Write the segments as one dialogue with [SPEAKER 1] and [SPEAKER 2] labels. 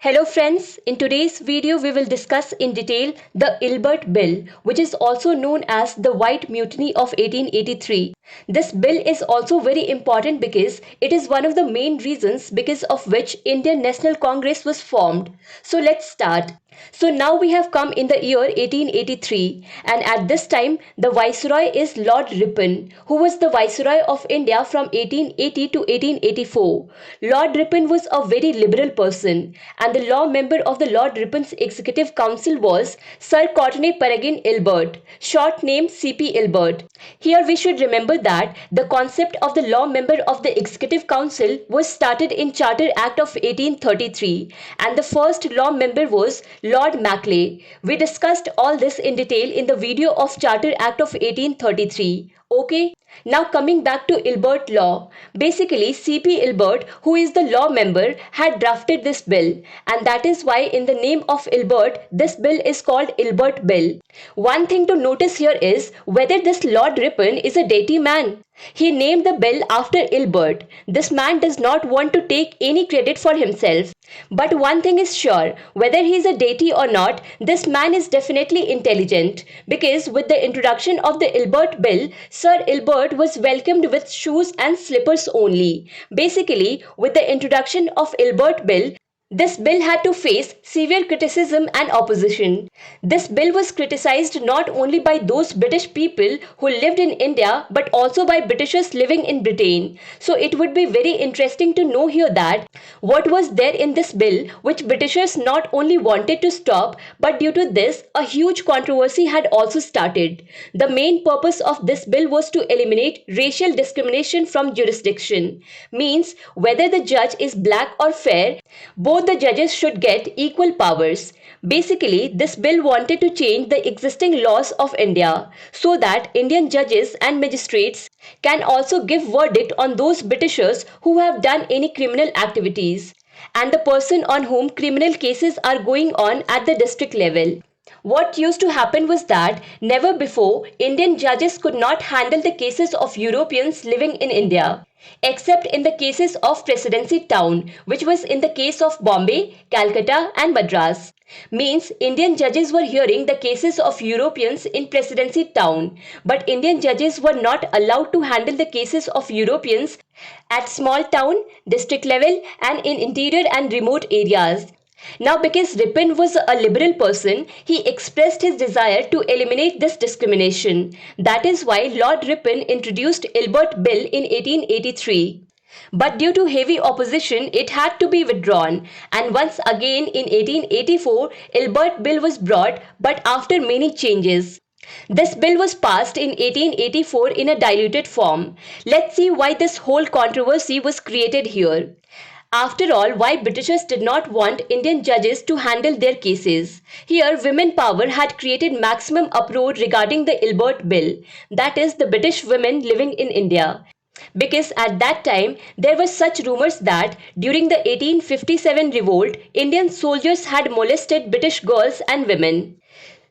[SPEAKER 1] Hello friends, in today's video we will discuss in detail the Ilbert Bill, which is also known as the White Mutiny of 1883. This bill is also very important because it is one of the main reasons because of which Indian National Congress was formed. So let's start. So now we have come in the year 1883, and at this time the Viceroy is Lord Ripon, who was the Viceroy of India from 1880 to 1884. Lord Ripon was a very liberal person, and the law member of the Lord Ripon's Executive Council was Sir Courtenay Peregrine Ilbert, short name C.P. Ilbert. Here we should remember that the concept of the law member of the Executive Council was started in Charter Act of 1833, and the first law member was Lord Macleay. We discussed all this in detail in the video of Charter Act of 1833. Okay, now coming back to Ilbert law. Basically, C.P. Ilbert, who is the law member, had drafted this bill, and that is why in the name of Ilbert, this bill is called Ilbert Bill. One thing to notice here is whether this Lord Ripon is a deity man. He named the bill after Ilbert. This man does not want to take any credit for himself. But one thing is sure, whether he is a deity or not, this man is definitely intelligent, because with the introduction of the Ilbert Bill, Sir Ilbert was welcomed with shoes and slippers only. Basically, with the introduction of Ilbert Bill, this bill had to face severe criticism and opposition. This bill was criticized not only by those British people who lived in India but also by Britishers living in Britain. So it would be very interesting to know here that what was there in this bill which Britishers not only wanted to stop, but due to this a huge controversy had also started. The main purpose of this bill was to eliminate racial discrimination from jurisdiction. Means whether the judge is black or fair, both the judges should get equal powers. Basically, this bill wanted to change the existing laws of India so that Indian judges and magistrates can also give verdict on those Britishers who have done any criminal activities and the person on whom criminal cases are going on at the district level. What used to happen was that never before Indian judges could not handle the cases of Europeans living in India, except in the cases of Presidency Town, which was in the case of Bombay, Calcutta and Madras. Means Indian judges were hearing the cases of Europeans in Presidency Town, but Indian judges were not allowed to handle the cases of Europeans at small town, district level and in interior and remote areas. Now, because Ripon was a liberal person, he expressed his desire to eliminate this discrimination. That is why Lord Ripon introduced Ilbert Bill in 1883. But due to heavy opposition, it had to be withdrawn. And once again in 1884, Ilbert Bill was brought, but after many changes. This bill was passed in 1884 in a diluted form. Let's see why this whole controversy was created here. After all, why Britishers did not want Indian judges to handle their cases. Here, women power had created maximum uproar regarding the Ilbert Bill, that is, the British women living in India. Because at that time, there were such rumors that during the 1857 revolt, Indian soldiers had molested British girls and women.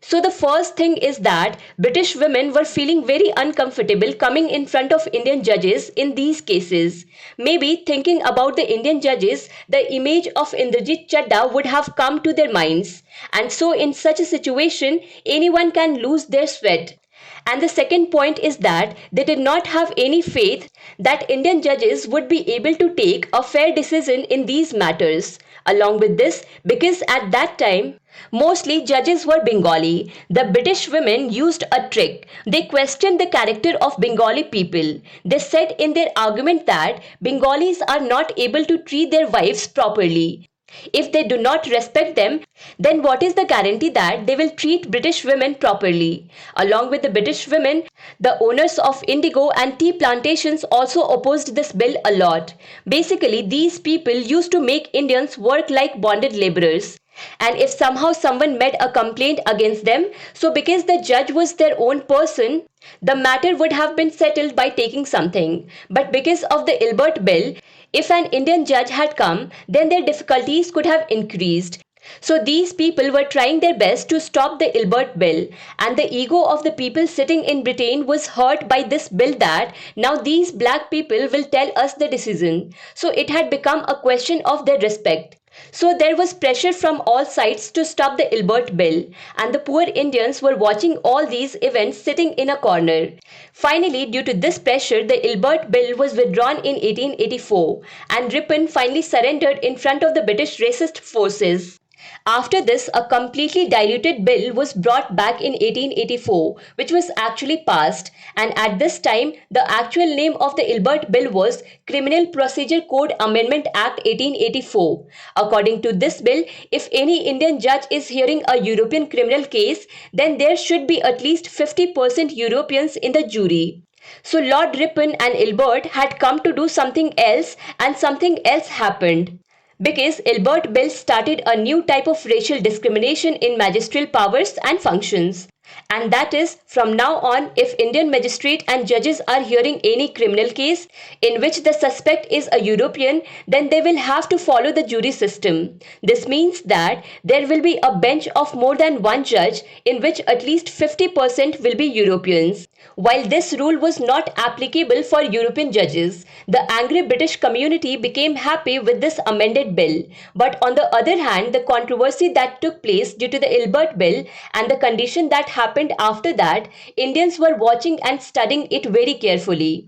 [SPEAKER 1] So the first thing is that British women were feeling very uncomfortable coming in front of Indian judges in these cases. Maybe thinking about the Indian judges, the image of Indrajit Chadda would have come to their minds. And so in such a situation, anyone can lose their sweat. And the second point is that they did not have any faith that Indian judges would be able to take a fair decision in these matters. Along with this, because at that time, mostly judges were Bengali, the British women used a trick. They questioned the character of Bengali people. They said in their argument that Bengalis are not able to treat their wives properly. If they do not respect them, then what is the guarantee that they will treat British women properly? Along with the British women, the owners of indigo and tea plantations also opposed this bill a lot. Basically, these people used to make Indians work like bonded laborers. And if somehow someone made a complaint against them, so because the judge was their own person, the matter would have been settled by taking something. But because of the Ilbert Bill, if an Indian judge had come, then their difficulties could have increased. So these people were trying their best to stop the Ilbert Bill, and the ego of the people sitting in Britain was hurt by this bill that now these black people will tell us the decision. So it had become a question of their respect. So there was pressure from all sides to stop the Ilbert Bill, and the poor Indians were watching all these events sitting in a corner. Finally, due to this pressure, the Ilbert Bill was withdrawn in 1884, and Ripon finally surrendered in front of the British racist forces. After this, a completely diluted bill was brought back in 1884, which was actually passed, and at this time, the actual name of the Ilbert Bill was Criminal Procedure Code Amendment Act 1884. According to this bill, if any Indian judge is hearing a European criminal case, then there should be at least 50% Europeans in the jury. So Lord Ripon and Ilbert had come to do something else, and something else happened. Because Ilbert Bill started a new type of racial discrimination in magisterial powers and functions. And that is, from now on, if Indian magistrate and judges are hearing any criminal case in which the suspect is a European, then they will have to follow the jury system. This means that there will be a bench of more than one judge in which at least 50% will be Europeans. While this rule was not applicable for European judges, the angry British community became happy with this amended bill. But on the other hand, the controversy that took place due to the Ilbert Bill and the condition that happened after that, Indians were watching and studying it very carefully.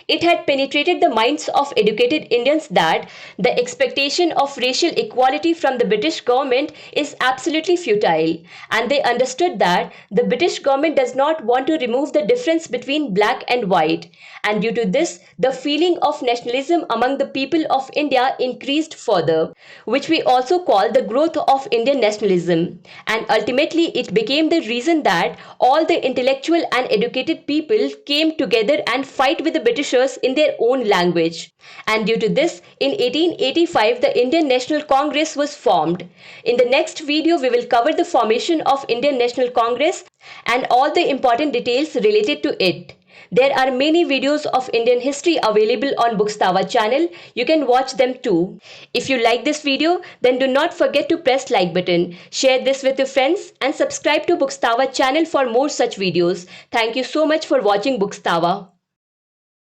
[SPEAKER 1] It had penetrated the minds of educated Indians that the expectation of racial equality from the British government is absolutely futile, and they understood that the British government does not want to remove the difference between black and white, and due to this, the feeling of nationalism among the people of India increased further, which we also call the growth of Indian nationalism, and ultimately it became the reason that all the intellectual and educated people came together and fight with the Britishers in their own language. And due to this, in 1885, the Indian National Congress was formed. In the next video, we will cover the formation of Indian National Congress and all the important details related to it. There are many videos of Indian history available on Bookstava channel. You can watch them too. If you like this video, then do not forget to press like button. Share this with your friends and subscribe to Bookstava channel for more such videos. Thank you so much for watching Bookstava.